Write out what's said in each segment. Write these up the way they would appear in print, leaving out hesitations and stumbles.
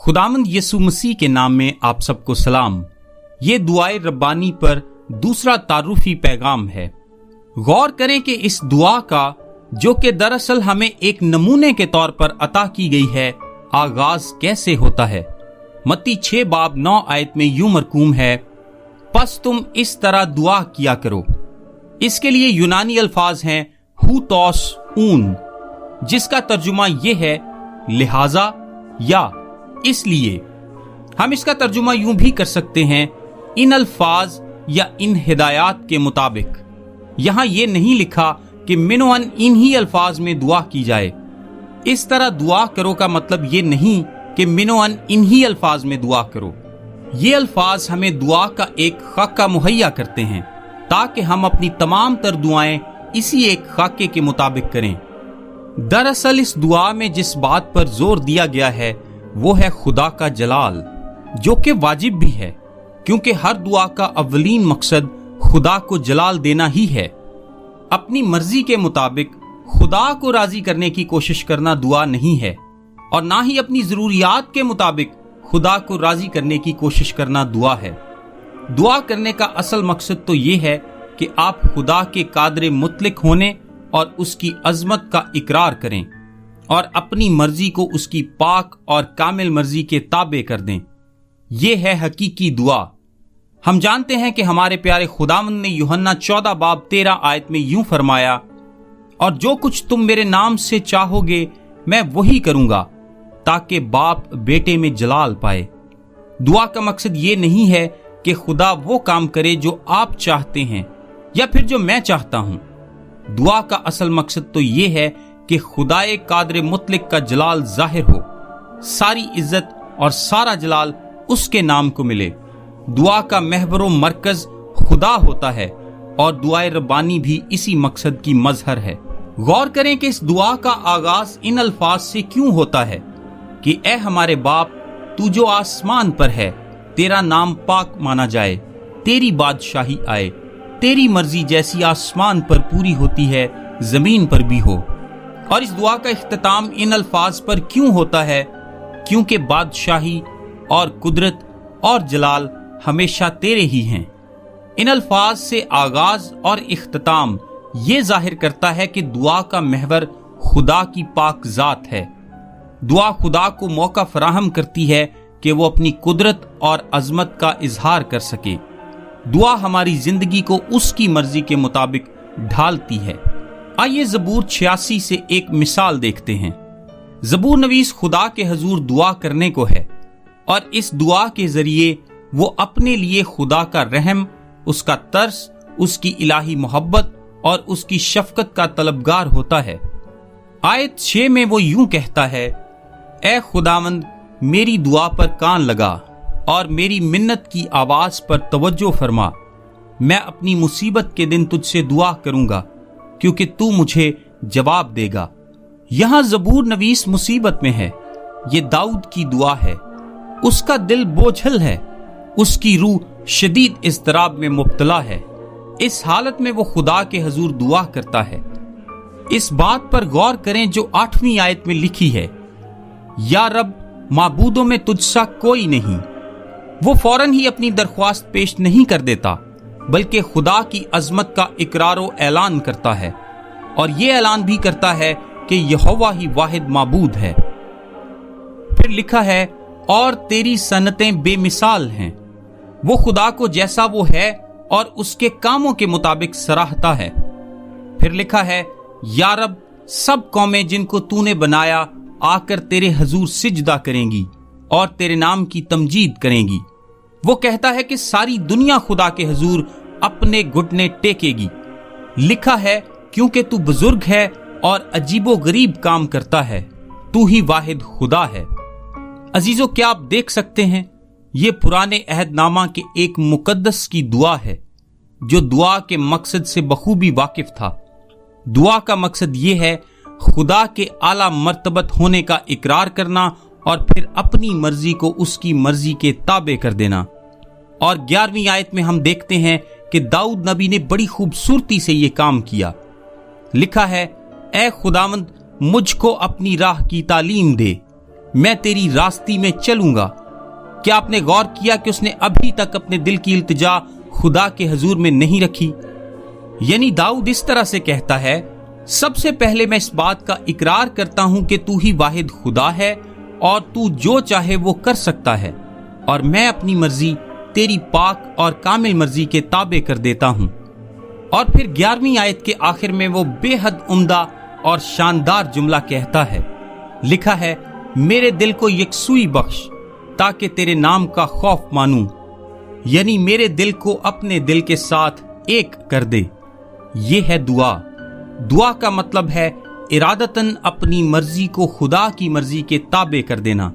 खुदावंद यीशु मसीह के नाम में आप सबको सलाम। ये दुआए रब्बानी पर दूसरा तारुफी पैगाम है। गौर करें कि इस दुआ का, जो कि दरअसल हमें एक नमूने के तौर पर अता की गई है, आगाज कैसे होता है। मत्ती 6 बाब 9 आयत में यूं मरकूम है, पस तुम इस तरह दुआ किया करो। इसके लिए यूनानी अल्फाज हैं हुतोस ऊन, जिसका तर्जुमा यह है लिहाजा या इसलिए। हम इसका तर्जुमा यूं भी कर सकते हैं, इन अल्फाज या इन हिदायत के मुताबिक। यहां यह नहीं लिखा कि मिनोअन इन्हीं अल्फाज में दुआ की जाए। इस तरह दुआ करो का मतलब ये नहीं कि मिनोअन इन्हीं अल्फाज में दुआ करो। ये अल्फाज हमें दुआ का एक खाका मुहैया करते हैं ताकि हम अपनी तमाम तर दुआएं इसी एक खाके के मुताबिक करें। दरअसल इस दुआ में जिस बात पर जोर दिया गया है वो है खुदा का जलाल, जो कि वाजिब भी है, क्योंकि हर दुआ का अव्वलीन मकसद खुदा को जलाल देना ही है। अपनी मर्जी के मुताबिक खुदा को राजी करने की कोशिश करना दुआ नहीं है, और ना ही अपनी जरूरियात के मुताबिक खुदा को राजी करने की कोशिश करना दुआ है। दुआ करने का असल मकसद तो ये है कि आप खुदा के कादरे मुतलिक होने और उसकी अजमत का इकरार करें और अपनी मर्जी को उसकी पाक और कामिल मर्जी के ताबे कर दें। यह है हकीकी दुआ। हम जानते हैं कि हमारे प्यारे खुदावंद ने यूहन्ना 14 बाब 13 आयत में यूं फरमाया, और जो कुछ तुम मेरे नाम से चाहोगे मैं वही करूंगा, ताकि बाप बेटे में जलाल पाए। दुआ का मकसद ये नहीं है कि खुदा वो काम करे जो आप चाहते हैं या फिर जो मैं चाहता हूं। दुआ का असल मकसद तो ये है कि खुदाए कादरे मुतलिक का जलाल जाहिर हो, सारी इज्जत और सारा जलाल उसके नाम को मिले। दुआ का महवर मरकज खुदा होता है और दुआए रब्बानी भी इसी मकसद की मजहर है। गौर करें कि इस दुआ का आगाज इन अल्फाज से क्यों होता है कि ए हमारे बाप, तू जो आसमान पर है, तेरा नाम पाक माना जाए, तेरी बादशाही आए, तेरी मर्जी जैसी आसमान पर पूरी होती है जमीन पर भी हो। और इस दुआ का इख्तिताम इन अल्फाज पर क्यों होता है? क्योंकि बादशाही और कुदरत और जलाल हमेशा तेरे ही हैं। इन अल्फाज से आगाज और इख्तिताम ये जाहिर करता है कि दुआ का महवर खुदा की पाक जात है। दुआ खुदा को मौका फराहम करती है कि वो अपनी कुदरत और अजमत का इजहार कर सके। दुआ हमारी जिंदगी को उसकी मर्जी के मुताबिक ढालती है। आइए ज़बूर 86 से एक मिसाल देखते हैं। ज़बूर नवीस खुदा के हजूर दुआ करने को है, और इस दुआ के जरिए वो अपने लिए खुदा का रहम, उसका तरस, उसकी इलाही मोहब्बत और उसकी शफकत का तलबगार होता है। आयत 6 में वो यूं कहता है, ए खुदावंद, मेरी दुआ पर कान लगा और मेरी मिन्नत की आवाज पर तवज्जो फरमा। मैं अपनी मुसीबत के दिन तुझसे दुआ करूंगा, क्योंकि तू मुझे जवाब देगा। यहां ज़बूर नवीस मुसीबत में है। ये दाऊद की दुआ है। उसका दिल बोझल है, उसकी रूह शदीद इज़्तिराब में मुब्तला है। इस हालत में वो खुदा के हजूर दुआ करता है। इस बात पर गौर करें जो 8वीं आयत में लिखी है, या रब, माबूदों में तुझसा कोई नहीं। वो फौरन ही अपनी दरख्वास्त पेश नहीं कर देता, बल्कि खुदा की अजमत का इकरारो ऐलान करता है, और ये ऐलान भी करता है कि यहोवा ही वाहिद माबूद है। फिर लिखा है, और तेरी सनतें बेमिसाल हैं। वो खुदा को जैसा वो है और उसके कामों के मुताबिक सराहता है। फिर लिखा है, या रब, सब कौमें जिनको तूने बनाया आकर तेरे हजूर सिजदा करेंगी और तेरे नाम की तमजीद करेंगी। वो कहता है कि सारी दुनिया खुदा के हजूर अपने घुटने टेकेगी। लिखा है, क्योंकि तू बुजुर्ग है और अजीबो गरीब काम करता है, तू ही वाहिद खुदा है। अजीजों, क्या आप देख सकते हैं, ये पुराने अहदनामा के एक मुकद्दस की दुआ है, जो दुआ के मकसद से बखूबी वाकिफ था। दुआ का मकसद ये है खुदा के आला मर्तबत होने का इकरार करना और फिर अपनी मर्जी को उसकी मर्जी के ताबे कर देना। और 11वीं आयत में हम देखते हैं कि दाऊद नबी ने बड़ी खूबसूरती से ये काम किया। लिखा है, ए खुदावंद, मुझको अपनी राह की तालीम दे, میں تیری راستی میں چلوں گا۔ کیا آپ نے غور کیا کہ اس نے ابھی تک اپنے دل کی التجا خدا کے حضور میں نہیں رکھی؟ یعنی داؤد اس طرح سے کہتا ہے، سب سے پہلے میں اس بات کا اقرار کرتا ہوں کہ تو ہی واحد خدا ہے اور تو جو چاہے وہ کر سکتا ہے، اور میں اپنی مرضی تیری پاک اور کامل مرضی کے تابع کر دیتا ہوں۔ اور پھر 11ویں آیت کے آخر میں وہ بے حد عمدہ اور شاندار جملہ کہتا ہے، لکھا ہے، میرے دل کو یکسوئی بخش تاکہ تیرے نام کا خوف مانوں، یعنی میرے دل کو اپنے دل کے ساتھ ایک کر دے۔ یہ ہے دعا۔ دعا کا مطلب ہے ارادتاً اپنی مرضی کو خدا کی مرضی کے تابع کر دینا،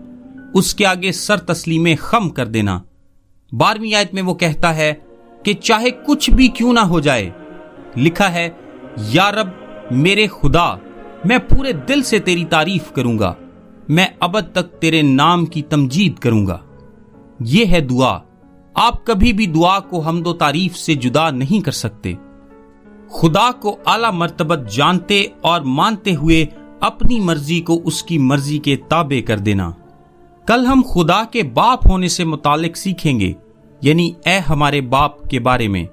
اس کے آگے سر تسلیم خم کر دینا۔ 12ویں آیت میں وہ کہتا ہے کہ چاہے کچھ بھی کیوں نہ ہو جائے، لکھا ہے، یا رب میرے خدا، میں پورے دل سے تیری تعریف کروں گا، میں ابد تک تیرے نام کی تمجید کروں گا۔ یہ ہے دعا۔ آپ کبھی بھی دعا کو حمد و تعریف سے جدا نہیں کر سکتے۔ خدا کو اعلیٰ مرتبت جانتے اور مانتے ہوئے اپنی مرضی کو اس کی مرضی کے تابع کر دینا۔ کل ہم خدا کے باپ ہونے سے متعلق سیکھیں گے، یعنی اے ہمارے باپ کے بارے میں۔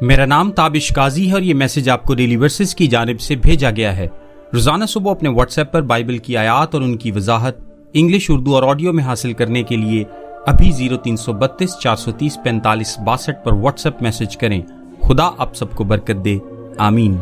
میرا نام تابش قاضی ہے اور یہ میسج آپ کو ڈیلی ورسز کی جانب سے بھیجا گیا ہے۔ روزانہ صبح اپنے واٹس ایپ پر بائبل کی آیات اور ان کی وضاحت انگلش، اردو اور آڈیو میں حاصل کرنے کے لیے ابھی 0332 430 45 62 پر واٹس ایپ میسج کریں۔ خدا آپ سب کو برکت دے، آمین۔